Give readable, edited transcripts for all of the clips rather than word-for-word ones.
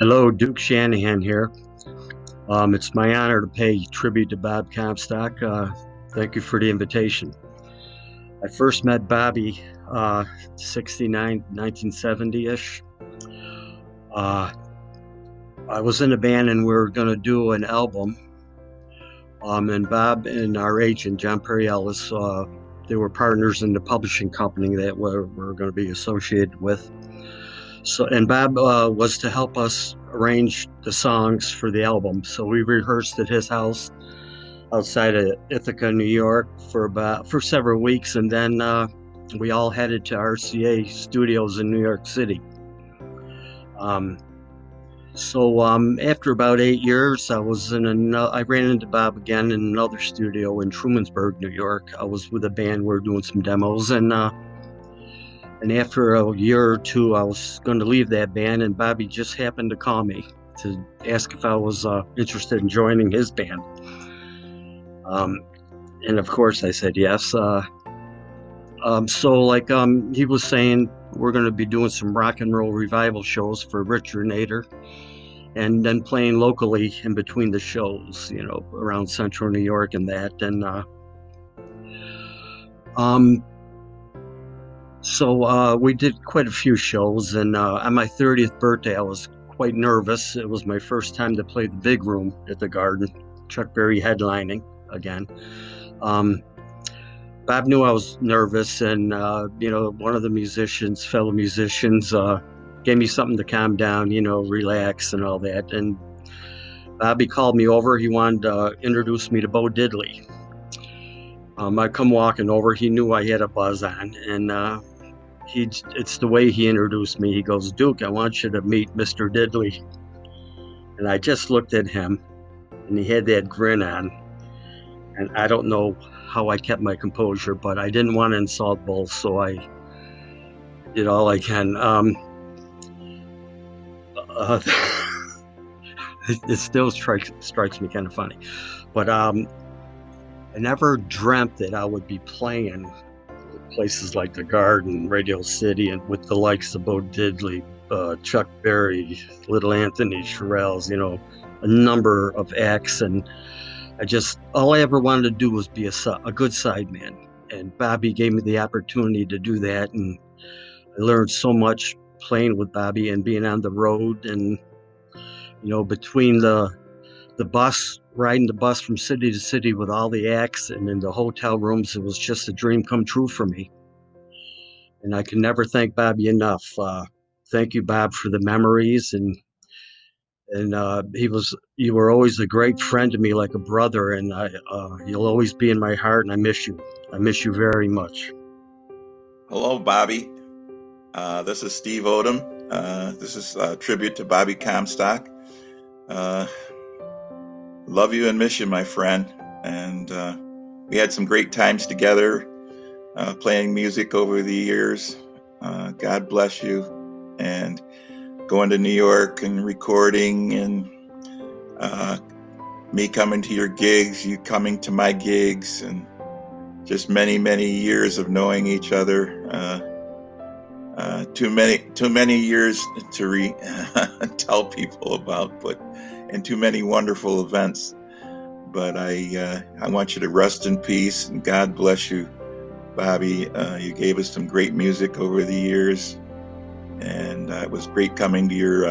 Hello, Duke Shanahan here. It's my honor to pay tribute to Bob Comstock. Thank you for the invitation. I first met Bobby 69, 1970-ish. Uh, I was in a band and we were going to do an album. And Bob and our agent, John Perry Ellis, they were partners in the publishing company that we're going to be associated with. And Bob was to help us arrange the songs for the album. So we rehearsed at his house outside of Ithaca, New York, for several weeks, and then we all headed to RCA Studios in New York City. After about 8 years, I ran into Bob again in another studio in Trumansburg, New York. I was with a band. We were doing some demos, and after a year or two, I was going to leave that band, and Bobby just happened to call me to ask if I was interested in joining his band. And of course, I said yes. He was saying, we're going to be doing some rock and roll revival shows for Richard Nader, and then playing locally in between the shows, around Central New York and that. So we did quite a few shows, and on my 30th birthday, I was quite nervous. It was my first time to play the big room at the Garden, Chuck Berry headlining again. Bob knew I was nervous, and one of the fellow musicians, gave me something to calm down, relax and all that. And Bobby called me over. He wanted to introduce me to Bo Diddley. I come walking over. He knew I had a buzz on, and it's the way he introduced me. He goes, "Duke, I want you to meet Mr. Diddley." And I just looked at him, and he had that grin on. And I don't know how I kept my composure, but I didn't want to insult both, so I did all I can. It still strikes me kind of funny, but I never dreamt that I would be playing places like the Garden, Radio City, and with the likes of Bo Diddley, Chuck Berry, Little Anthony, Shirelles, a number of acts. And all I ever wanted to do was be a good sideman. And Bobby gave me the opportunity to do that. And I learned so much playing with Bobby and being on the road. And, between riding the bus from city to city with all the acts and in the hotel rooms, it was just a dream come true for me. And I can never thank Bobby enough. Thank you, Bob, for the memories. And you were always a great friend to me, like a brother, and you'll always be in my heart, and I miss you. I miss you very much. Hello, Bobby. This is Steve Odom. This is a tribute to Bobby Comstock. Love you and miss you, my friend. And we had some great times together, playing music over the years. God bless you. And going to New York and recording, and me coming to your gigs, you coming to my gigs, and just many, many years of knowing each other. Too many years to tell people about, and too many wonderful events. But I want you to rest in peace, and God bless you, Bobby. You gave us some great music over the years. And it was great coming to your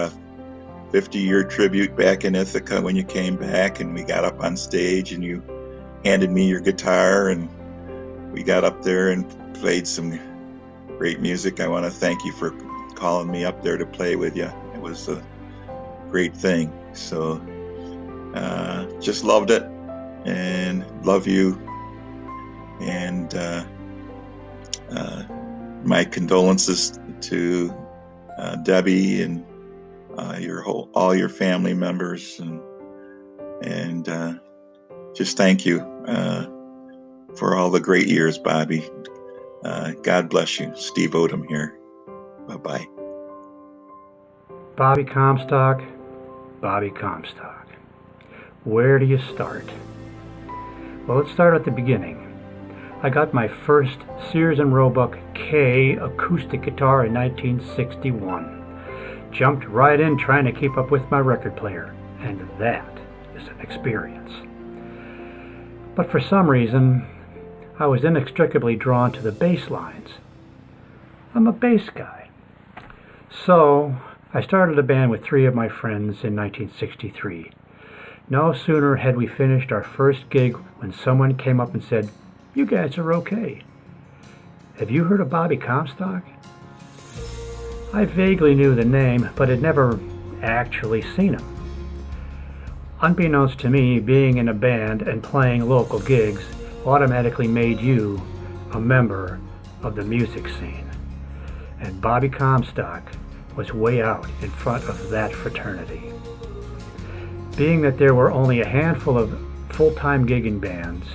50-year tribute back in Ithaca when you came back, and we got up on stage and you handed me your guitar, and we got up there and played some great music. I want to thank you for calling me up there to play with you. It was a great thing. So just loved it and love you. And my condolences to Debbie and all your family members, and just thank you for all the great years, Bobby. God bless you. Steve Odom here. Bye-bye. Bobby Comstock. Where do you start? Well, let's start at the beginning. I got my first Sears and Roebuck K acoustic guitar in 1961. jumped right in trying to keep up with my record player, and that is an experience. But for some reason, I was inextricably drawn to the bass lines. I'm a bass guy. So I started a band with 3 of my friends in 1963. No sooner had we finished our first gig when someone came up and said, "You guys are okay. Have you heard of Bobby Comstock?" I vaguely knew the name, but had never actually seen him. Unbeknownst to me, being in a band and playing local gigs automatically made you a member of the music scene. And Bobby Comstock was way out in front of that fraternity. Being that there were only a handful of full-time gigging bands,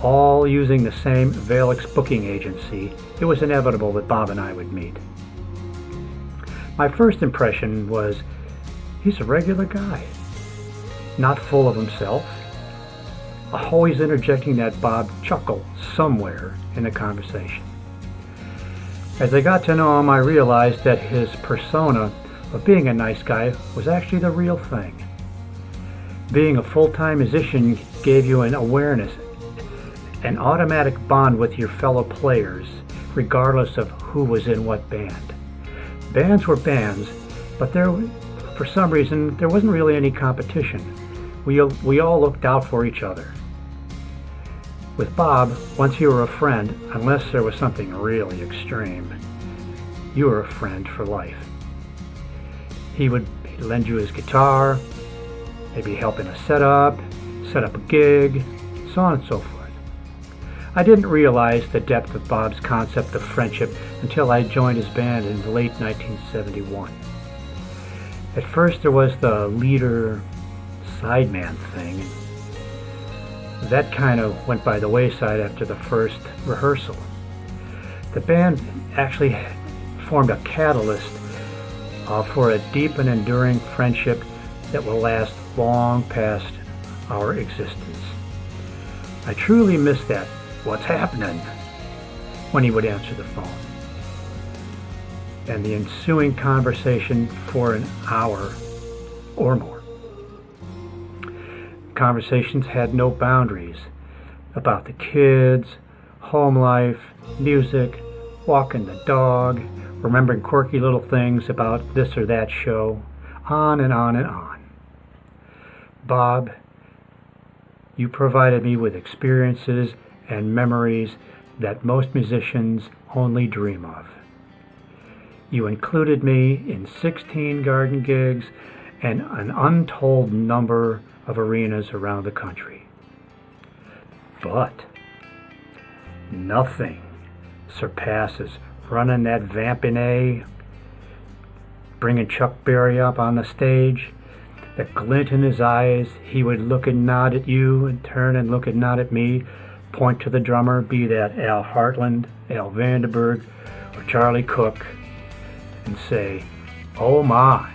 all using the same Valix booking agency, it was inevitable that Bob and I would meet. My first impression was, he's a regular guy, not full of himself, always interjecting that Bob chuckle somewhere in the conversation. As I got to know him, I realized that his persona of being a nice guy was actually the real thing. Being a full-time musician gave you an awareness, an automatic bond with your fellow players, regardless of who was in what band. Bands were bands, but for some reason, there wasn't really any competition. We all looked out for each other. With Bob, once you were a friend, unless there was something really extreme, you were a friend for life. He'd lend you his guitar, maybe help in a set up a gig, so on and so forth. I didn't realize the depth of Bob's concept of friendship until I joined his band in late 1971. At first there was the leader sideman thing. That kind of went by the wayside after the first rehearsal. The band actually formed a catalyst for a deep and enduring friendship that will last long past our existence. I truly miss that "what's happening" when he would answer the phone, and the ensuing conversation for an hour or more. Conversations had no boundaries about the kids, home life, music, walking the dog, remembering quirky little things about this or that show, on and on and on. Bob, you provided me with experiences and memories that most musicians only dream of. You included me in 16 garden gigs and an untold number of arenas around the country. But nothing surpasses running that vamping A, bringing Chuck Berry up on the stage, the glint in his eyes. He would look and nod at you and turn and look and nod at me, point to the drummer, be that Al Hartland, Al Vandenberg, or Charlie Cook, and say, "Oh my,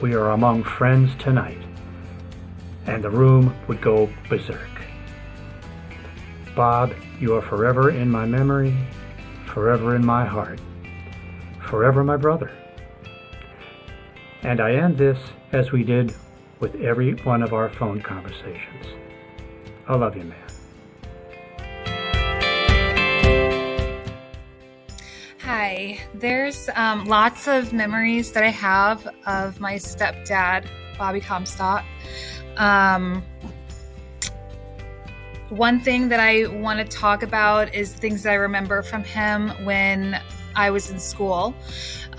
we are among friends tonight." And the room would go berserk. Bob, you are forever in my memory, forever in my heart, forever my brother. And I end this as we did with every one of our phone conversations. I love you, man. Hi, there's lots of memories that I have of my stepdad, Bobby Comstock. One thing that I want to talk about is things that I remember from him when I was in school.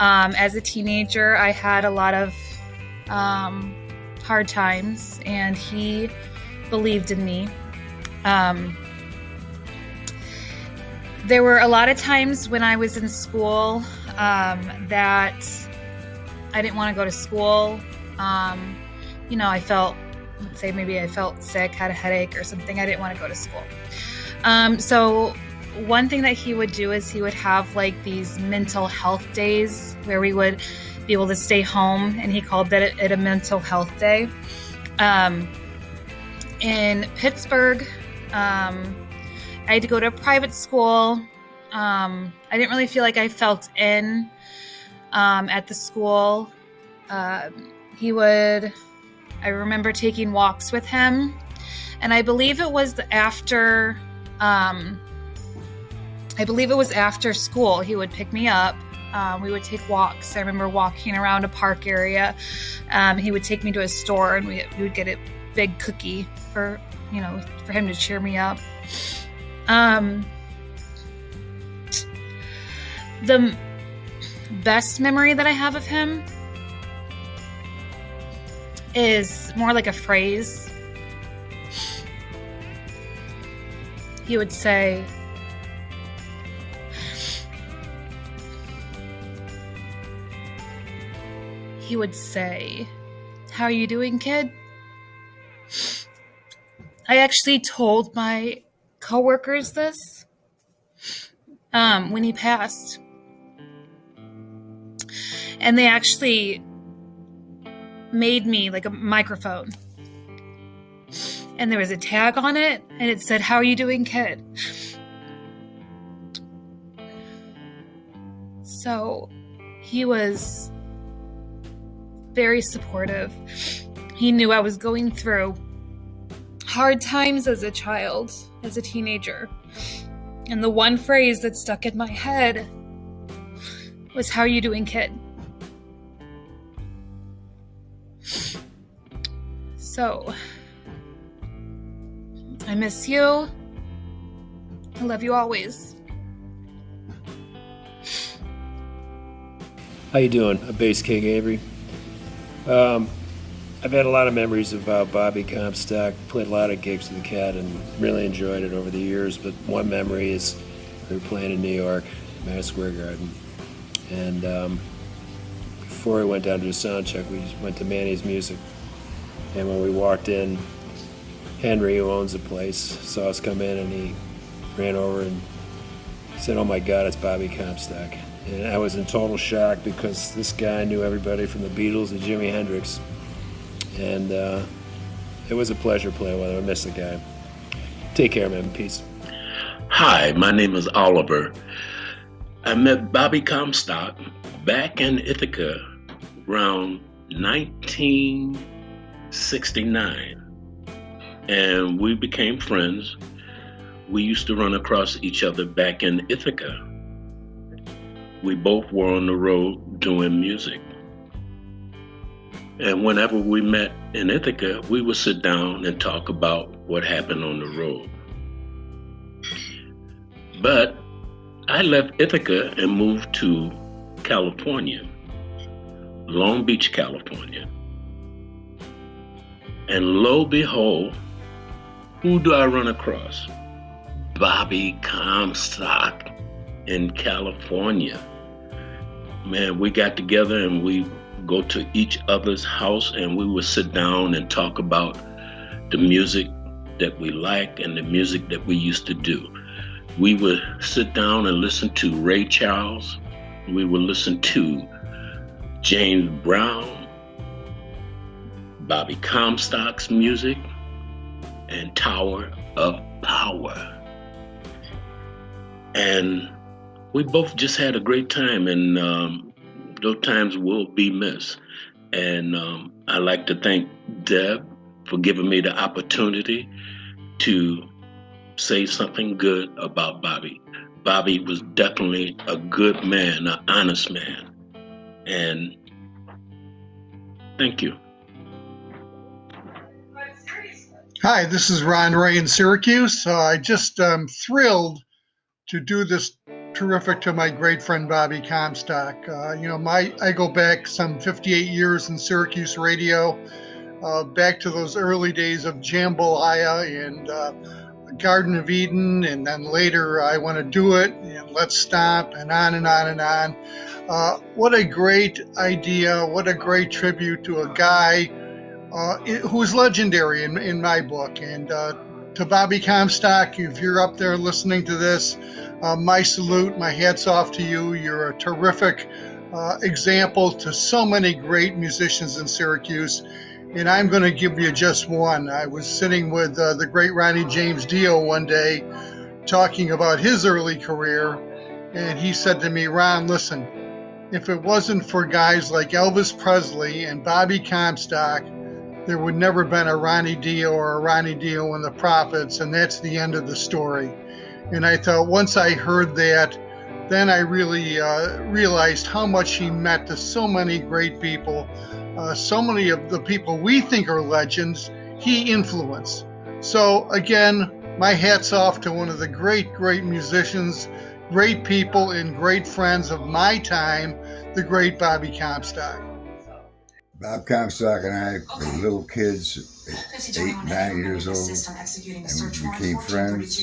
As a teenager, I had a lot of hard times, and he believed in me. There were a lot of times when I was in school that I didn't want to go to school. I felt, let's say maybe I felt sick, had a headache or something. I didn't want to go to school. So one thing that he would do is he would have like these mental health days where we would be able to stay home, and he called it a mental health day. In Pittsburgh, I had to go to a private school. I didn't really feel like I felt in at the school. He would, I remember taking walks with him, and I believe it was after school. He would pick me up. We would take walks. I remember walking around a park area. He would take me to a store, and we would get a big cookie for him to cheer me up. The best memory that I have of him is more like a phrase. He would say, "How are you doing, kid?" I actually told my coworkers this when he passed. And they actually made me like a microphone. And there was a tag on it, and it said, "How are you doing, kid?" So he was very supportive. He knew I was going through hard times as a child, as a teenager. And the one phrase that stuck in my head was, "How are you doing, kid?" So, I miss you. I love you always. How you doing? I'm Bass King Avery. I've had a lot of memories about Bobby Comstock. Played a lot of gigs with the cat and really enjoyed it over the years. But one memory is we were playing in New York, Madison Square Garden, and before we went down to the sound check, we went to Manny's Music. And when we walked in, Henry, who owns the place, saw us come in, and he ran over and said, "Oh my God, it's Bobby Comstock." And I was in total shock because this guy knew everybody from the Beatles to Jimi Hendrix. And it was a pleasure playing with him. I miss the guy. Take care, man. Peace. Hi, my name is Oliver. I met Bobby Comstock back in Ithaca around 1969. And we became friends. We used to run across each other back in Ithaca. We both were on the road doing music. And whenever we met in Ithaca, we would sit down and talk about what happened on the road. But I left Ithaca and moved to California, Long Beach, California. And lo and behold, who do I run across? Bobby Comstock in California. Man, we got together and we go to each other's house and we would sit down and talk about the music that we like and the music that we used to do. We would sit down and listen to Ray Charles. We would listen to James Brown, Bobby Comstock's music, and Tower of Power. And we both just had a great time, and those times will be missed. And I'd like to thank Deb for giving me the opportunity to say something good about Bobby. Bobby was definitely a good man, an honest man. And thank you. Hi, this is Ron Ray in Syracuse. I just thrilled to do this terrific to my great friend Bobby Comstock. I go back some 58 years in Syracuse radio, back to those early days of Jambalaya and Garden of Eden, and then later I Want to Do It and Let's Stop, and on and on and on. What a great idea, what a great tribute to a guy who's legendary in my book. And to Bobby Comstock, if you're up there listening to this, my salute, my hat's off to you. You're a terrific example to so many great musicians in Syracuse. And I'm going to give you just one. I was sitting with the great Ronnie James Dio one day talking about his early career. And he said to me, "Ron, listen, if it wasn't for guys like Elvis Presley and Bobby Comstock, there would never been a Ronnie Dio or a Ronnie Dio and the Prophets, and that's the end of the story. And I thought once I heard that, then I really realized how much he meant to so many great people. So many of the people we think are legends, he influenced. So again, my hat's off to one of the great, great musicians, great people, and great friends of my time, the great Bobby Comstock. Bob Comstock and I were little kids, 8, 9 years old, and we became friends.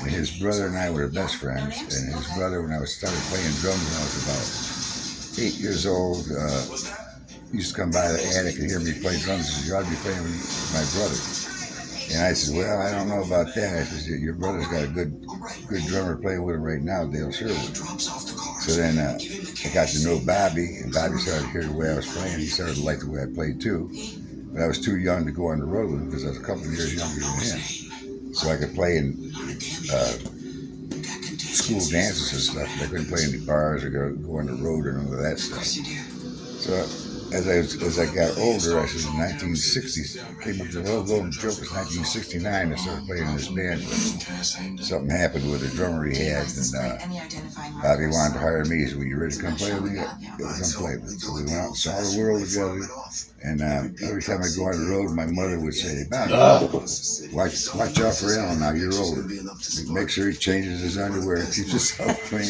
And his brother and I were best friends. And his brother, when I started playing drums when I was about 8 years old, used to come by the attic and hear me play drums. He said, "You ought to be playing with my brother." And I said, "Well, I don't know about that." I said, "Your brother's got a good drummer playing with him right now, Dale Sherwood." So then I got to know Bobby, and Bobby started to hear the way I was playing. He started to like the way I played too. But I was too young to go on the road with him because I was a couple of years younger than him. So I could play in school dances and stuff, but I couldn't play in the bars or go on the road or none of that stuff. So as I got older, I said in 1960s, came up with the little golden joke. It was 1969. I started playing in this band. But something happened with the drummer he had, and Bobby wanted to hire me. He said, "Well, you ready to come play with me?" Come play with me. So we went out and saw the world together. And every time I go on the road, my mother would say, "Bobby, watch out for Alan now. You're older. Make sure he changes his underwear and keeps himself clean."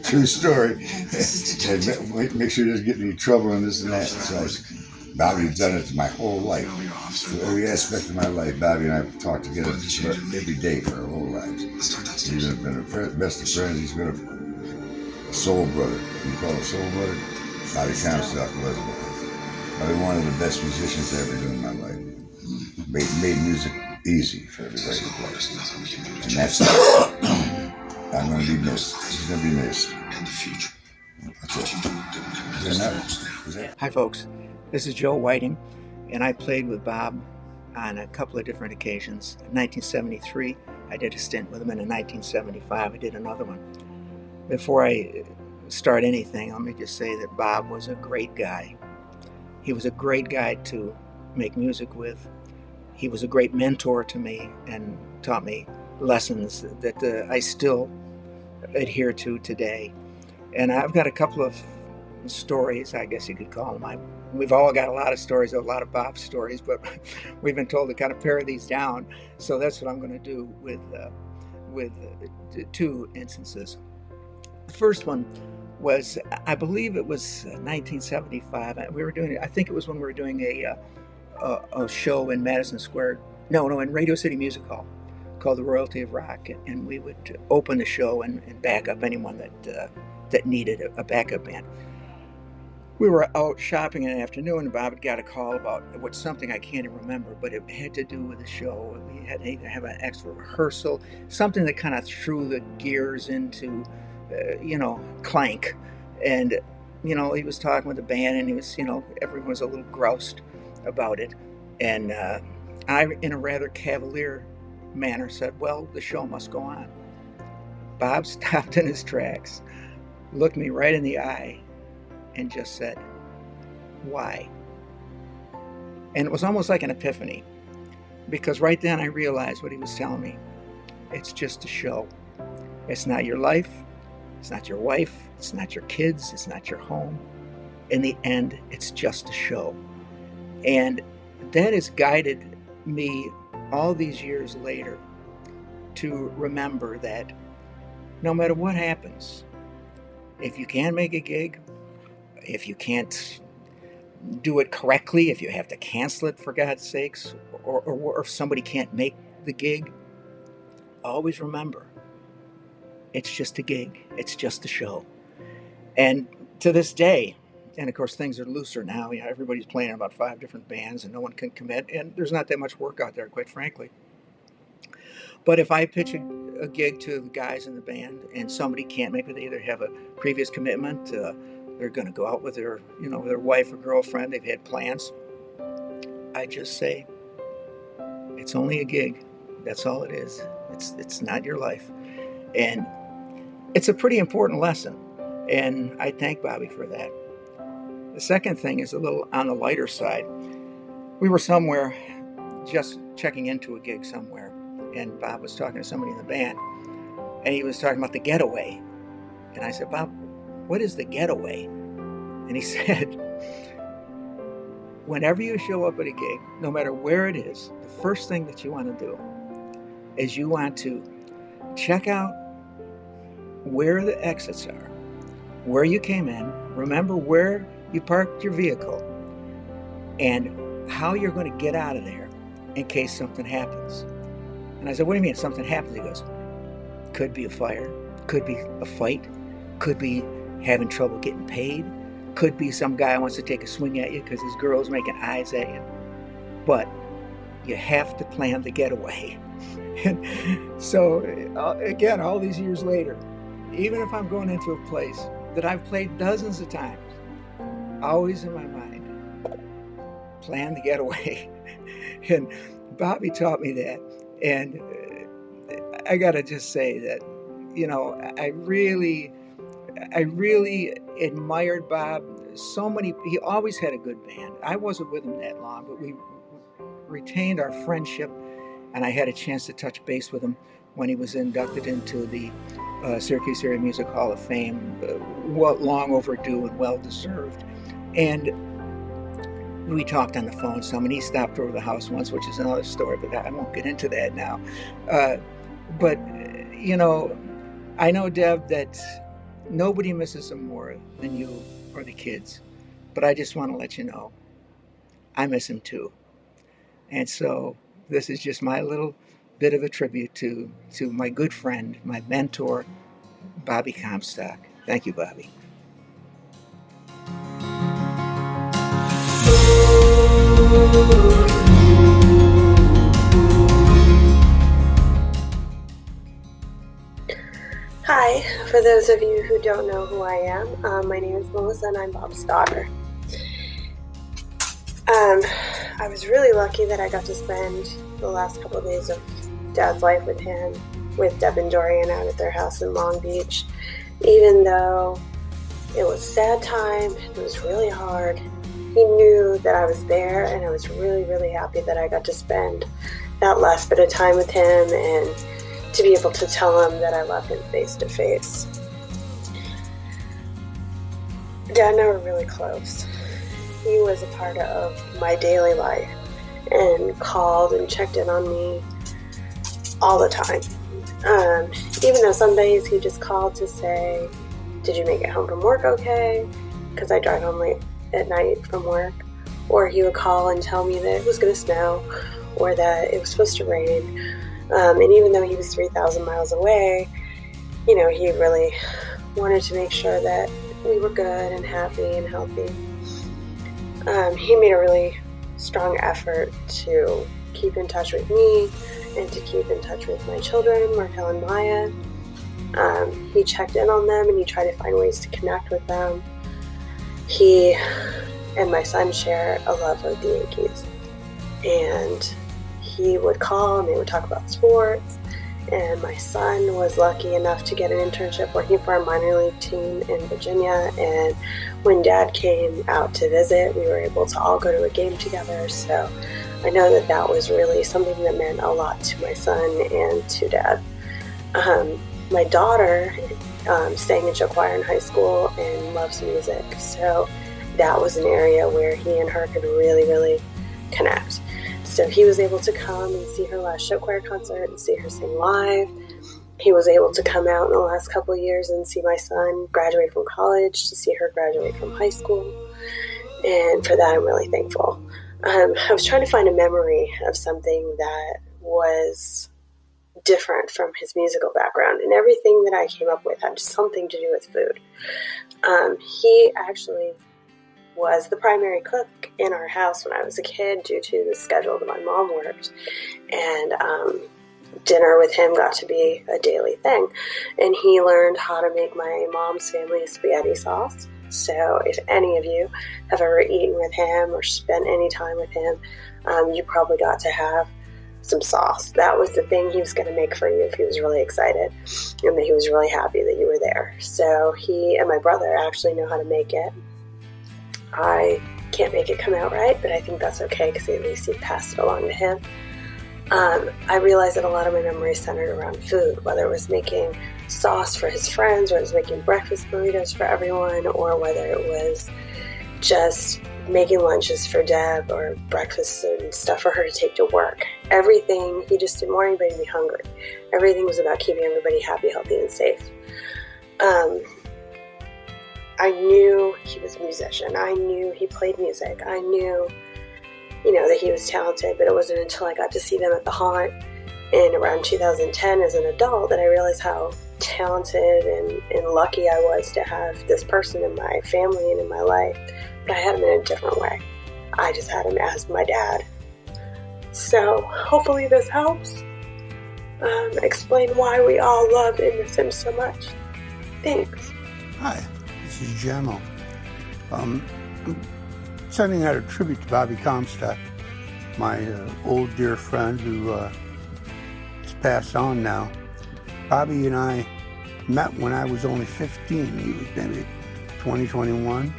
True story. And make sure he doesn't get in any trouble and this and that. So Bobby's done it my whole life. So every aspect of my life, Bobby and I have talked together every day for our whole lives. He's been a best of friends. He's been a soul brother. You call a soul brother? Bobby Comstock was probably one of the best musicians I ever done in my life. Made music easy for everybody to play. And that's it. I'm going to be missed. He's going to be missed. That's it. Is that? Hi folks, this is Joe Whiting, and I played with Bob on a couple of different occasions. In 1973, I did a stint with him, and in 1975, I did another one. Before I start anything, let me just say that Bob was a great guy. He was a great guy to make music with. He was a great mentor to me and taught me lessons that I still adhere to today. And I've got a couple of stories, I guess you could call them. We've all got a lot of stories, a lot of Bob stories, but we've been told to kind of pare these down. So that's what I'm going to do with two instances. The first one was, I believe it was 1975. We were doing, I think it was when we were doing a show in Madison Square, in Radio City Music Hall, called the Royalty of Rock, and we would open the show and back up anyone that needed a backup band. We were out shopping in the afternoon, and Bob had got a call about something I can't even remember, but it had to do with the show. We had to have an extra rehearsal, something that kind of threw the gears into, clank. And, he was talking with the band, and he was, everyone was a little groused about it. And I, in a rather cavalier manner, said, "Well, the show must go on." Bob stopped in his tracks, looked me right in the eye, and just said, "Why?" And it was almost like an epiphany, because right then I realized what he was telling me. It's just a show. It's not your life. It's not your wife. It's not your kids. It's not your home. In the end, it's just a show. And that has guided me all these years later to remember that no matter what happens, if you can't make a gig, if you can't do it correctly, if you have to cancel it for God's sakes, or if somebody can't make the gig, always remember, it's just a gig. It's just a show. And to this day, and of course things are looser now, everybody's playing in about 5 different bands and no one can commit, and there's not that much work out there, quite frankly. But if I pitch a gig to the guys in the band and somebody can't make it, they either have a previous commitment, they're going to go out with their wife or girlfriend, they've had plans, I just say, it's only a gig. That's all it is. It's not your life. And it's a pretty important lesson, And I thank Bobby for that. The second thing is a little on the lighter side. We were somewhere just checking into a gig somewhere, and Bob was talking to somebody in the band, and he was talking about the getaway. And I said, Bob, what is the getaway? And he said, whenever you show up at a gig, no matter where it is, the first thing that you want to do is you want to check out where the exits are, where you came in, remember where you parked your vehicle, and how you're going to get out of there in case something happens. And I said, what do you mean if something happens? He goes, could be a fire, could be a fight, could be having trouble getting paid, could be some guy wants to take a swing at you because his girl's making eyes at you. But you have to plan the getaway. And so, again, all these years later, even if I'm going into a place that I've played dozens of times, always in my mind, plan the getaway. And Bobby taught me that. And I got to just say that, you know, I really admired Bob. He always had a good band. I wasn't with him that long, but we retained our friendship, and I had a chance to touch base with him when he was inducted into the Syracuse Area Music Hall of Fame, long overdue and well deserved. And we talked on the phone some, and he stopped over the house once, which is another story, but I won't get into that now. But, you know, I know, Deb, that nobody misses him more than you or the kids. But I just want to let you know, I miss him too. And so this is just my little bit of a tribute to my good friend, my mentor, Bobby Comstock. Thank you, Bobby. Hi, for those of you who don't know who I am, my name is Melissa and I'm Bob's daughter. I was really lucky that I got to spend the last couple of days of Dad's life with him, with Deb and Dorian out at their house in Long Beach. Even though it was a sad time, it was really hard, he knew that I was there, and I was really, really happy that I got to spend that last bit of time with him and to be able to tell him that I love him face to face. Dad and I were really close. He was a part of my daily life and called and checked in on me all the time. Even though some days he just called to say, did you make it home from work okay? Because I drive home late at night from work. Or he would call and tell me that it was going to snow or that it was supposed to rain. And even though he was 3,000 miles away, you know, he really wanted to make sure that we were good and happy and healthy. He made a really strong effort to keep in touch with me and to keep in touch with my children, Markel and Maya. He checked in on them and he tried to find ways to connect with them. He and my son share a love of the Yankees. And he would call and they would talk about sports. And my son was lucky enough to get an internship working for a minor league team in Virginia. And when Dad came out to visit, we were able to all go to a game together. So I know that that was really something that meant a lot to my son and to Dad. My daughter sang in show choir in high school and loves music. So that was an area where he and her could really, really connect. So he was able to come and see her last show choir concert and see her sing live. He was able to come out in the last couple of years and see my son graduate from college, to see her graduate from high school. And for that, I'm really thankful. I was trying to find a memory of something that was different from his musical background, and everything that I came up with had something to do with food. He actually was the primary cook in our house when I was a kid due to the schedule that my mom worked, and dinner with him got to be a daily thing, and he learned how to make my mom's family spaghetti sauce. So if any of you have ever eaten with him or spent any time with him, you probably got to have some sauce. That was the thing he was going to make for you if he was really excited and that he was really happy that you were there. So he and my brother actually know how to make it. I can't make it come out right, but I think that's okay because at least he passed it along to him. I realized that a lot of my memories centered around food, whether it was making sauce for his friends, or it was making breakfast burritos for everyone, or whether it was just making lunches for Deb or breakfast and stuff for her to take to work. Everything, he just didn't want anybody to be hungry. Everything was about keeping everybody happy, healthy, and safe. I knew he was a musician. I knew he played music. I knew, that he was talented, but it wasn't until I got to see them at the Haunt in around 2010 as an adult that I realized how talented and lucky I was to have this person in my family and in my life. But I had him in a different way. I just had him as my dad. So hopefully this helps explain why we all love and miss him so much. Thanks. Hi, this is Jamo. I'm sending out a tribute to Bobby Comstock, my old dear friend who has passed on now. Bobby and I met when I was only 15. He was maybe 20, 21.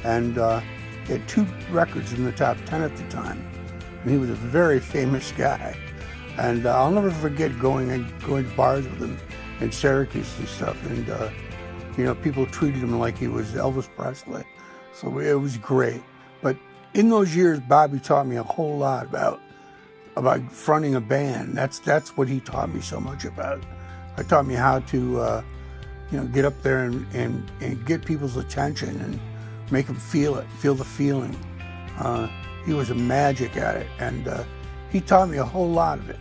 And he had 2 records in the top 10 at the time. And he was a very famous guy. And I'll never forget going to bars with him in Syracuse and stuff. And, people treated him like he was Elvis Presley. So it was great. But in those years, Bobby taught me a whole lot about fronting a band. That's what he taught me so much about. It taught me how to, get up there and get people's attention and make them feel the feeling. He was a magic at it, and he taught me a whole lot of it.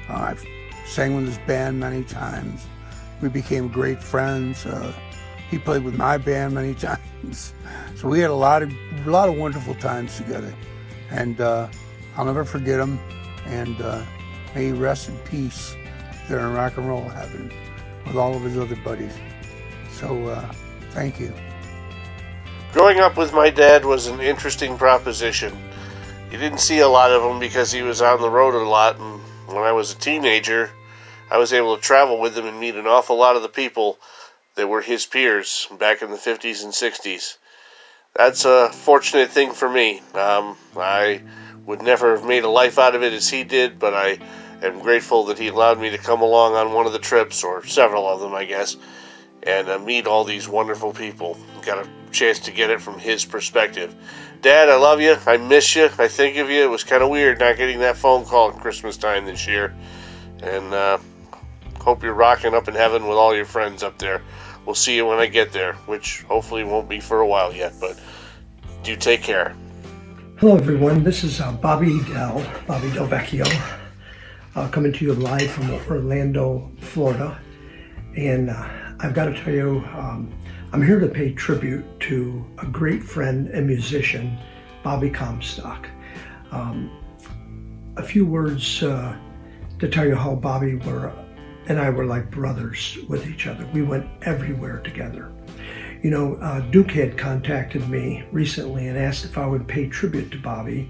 I've sang with his band many times. We became great friends. He played with my band many times. So we had a lot of wonderful times together. And I'll never forget him. And may he rest in peace there in rock and roll heaven with all of his other buddies. So thank you. Growing up with my dad was an interesting proposition. You didn't see a lot of him because he was on the road a lot, and when I was a teenager, I was able to travel with him and meet an awful lot of the people that were his peers back in the 50s and 60s. That's a fortunate thing for me. I would never have made a life out of it as he did, but I am grateful that he allowed me to come along on one of the trips, or several of them, I guess, and meet all these wonderful people. Got a chance to get it from his perspective. Dad, I love you. I miss you. I think of you. It was kind of weird not getting that phone call at Christmas time this year. And hope you're rocking up in heaven with all your friends up there. We'll see you when I get there, which hopefully won't be for a while yet, but do take care. Hello, everyone. This is Bobby Del Vecchio, coming to you live from Orlando, Florida. And I've got to tell you, I'm here to pay tribute to a great friend and musician, Bobby Comstock. A few words to tell you how Bobby and I were like brothers with each other. We went everywhere together. Duke had contacted me recently and asked if I would pay tribute to Bobby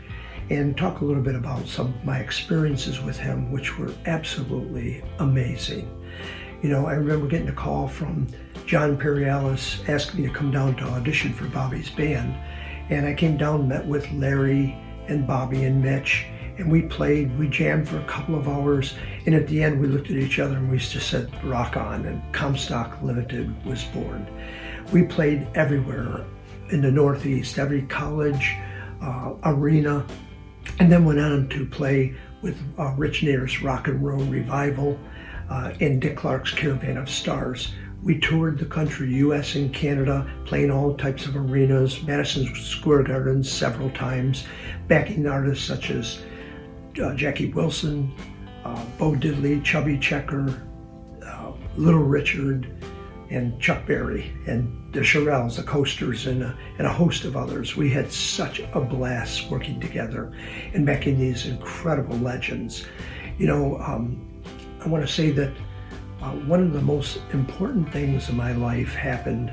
and talk a little bit about some of my experiences with him, which were absolutely amazing. I remember getting a call from John Perialis asking me to come down to audition for Bobby's band. And I came down and met with Larry and Bobby and Mitch, and we jammed for a couple of hours. And at the end, we looked at each other and we just said, rock on, and Comstock Limited was born. We played everywhere in the Northeast, every college, arena, and then went on to play with Rich Nair's Rock and Roll Revival and Dick Clark's Caravan of Stars. We toured the country, US and Canada, playing all types of arenas, Madison Square Garden several times, backing artists such as Jackie Wilson, Bo Diddley, Chubby Checker, Little Richard, and Chuck Berry, and the Shirelles, the Coasters, and a host of others. We had such a blast working together and backing these incredible legends. I want to say that one of the most important things in my life happened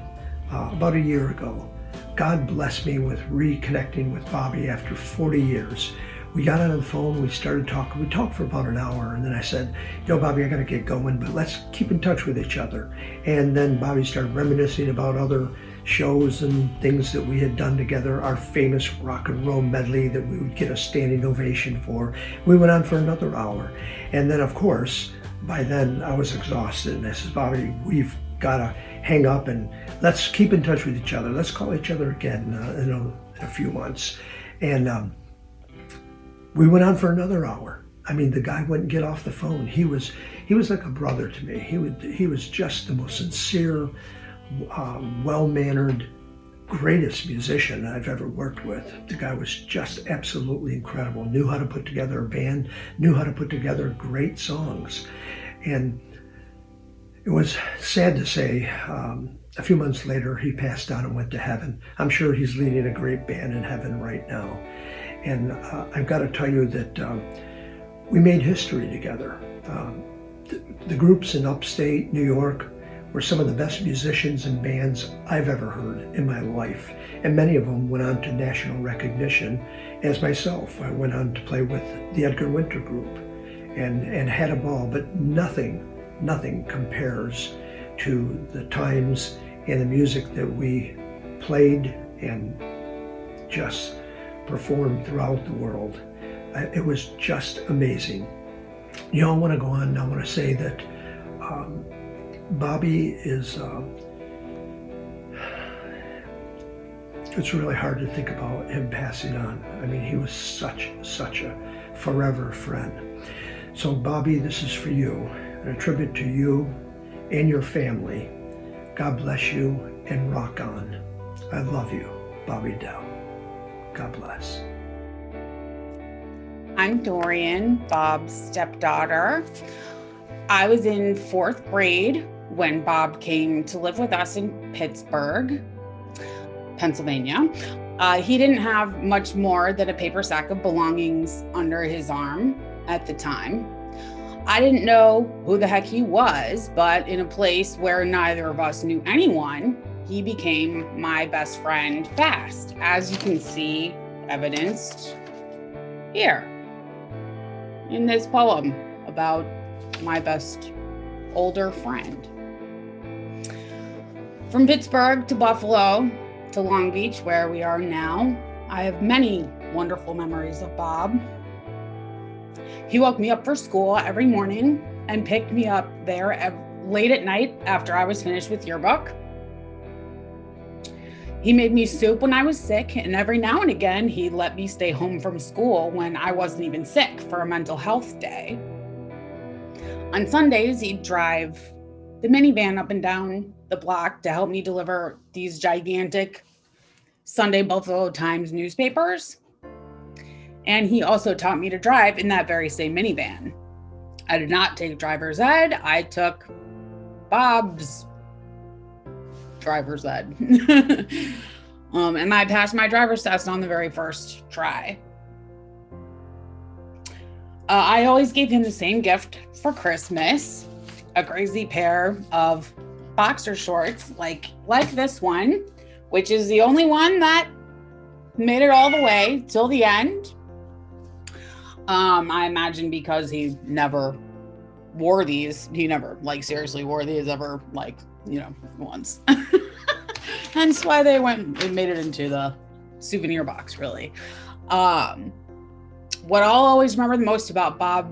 about a year ago. God blessed me with reconnecting with Bobby after 40 years. we got on the phone, we started talking. We talked for about an hour, and then I said, Bobby, I got to get going, but let's keep in touch with each other. And then Bobby started reminiscing about other shows and things that we had done together, our famous rock and roll medley that we would get a standing ovation for. We went on for another hour. And then, of course, by then I was exhausted, and I said, Bobby, we've got to hang up and let's keep in touch with each other. Let's call each other again in a few months. And we went on for another hour. I mean, the guy wouldn't get off the phone. He was like a brother to me. He was just the most sincere, well-mannered, greatest musician I've ever worked with. The guy was just absolutely incredible. Knew how to put together a band, knew how to put together great songs. And it was sad to say, a few months later, he passed on and went to heaven. I'm sure he's leading a great band in heaven right now. And I've got to tell you that we made history together. The groups in upstate New York were some of the best musicians and bands I've ever heard in my life. And many of them went on to national recognition, as myself. I went on to play with the Edgar Winter Group and had a ball, but nothing compares to the times and the music that we played and just performed throughout the world. It was just amazing. I want to go on. I want to say that Bobby is, it's really hard to think about him passing on. I mean, he was such a forever friend. So Bobby, this is for you, and a tribute to you and your family. God bless you and rock on. I love you, Bobby Dell. God bless. I'm Dorian, Bob's stepdaughter. I was in 4th grade when Bob came to live with us in Pittsburgh, Pennsylvania. He didn't have much more than a paper sack of belongings under his arm at the time. I didn't know who the heck he was, but in a place where neither of us knew anyone, he became my best friend fast, as you can see evidenced here in this poem about my best older friend. From Pittsburgh to Buffalo to Long Beach, where we are now, I have many wonderful memories of Bob. He woke me up for school every morning and picked me up there late at night after I was finished with yearbook. He made me soup when I was sick, and every now and again, he'd let me stay home from school when I wasn't even sick for a mental health day. On Sundays, he'd drive the minivan up and down the block to help me deliver these gigantic Sunday Buffalo Times newspapers. And he also taught me to drive in that very same minivan. I did not take driver's ed. I took Bob's driver's ed. And I passed my driver's test on the very first try. I always gave him the same gift for Christmas, a crazy pair of boxer shorts like this one, which is the only one that made it all the way till the end. I imagine because he never wore these, he never seriously wore these ever once. Hence why they made it into the souvenir box, really. What I'll always remember the most about Bob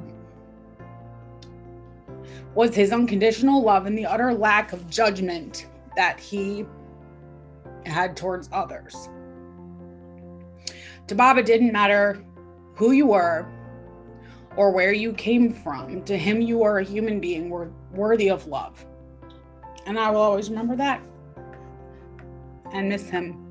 was his unconditional love and the utter lack of judgment that he had towards others. To Bob, it didn't matter who you were or where you came from. To him, you are a human being worthy of love. And I will always remember that and miss him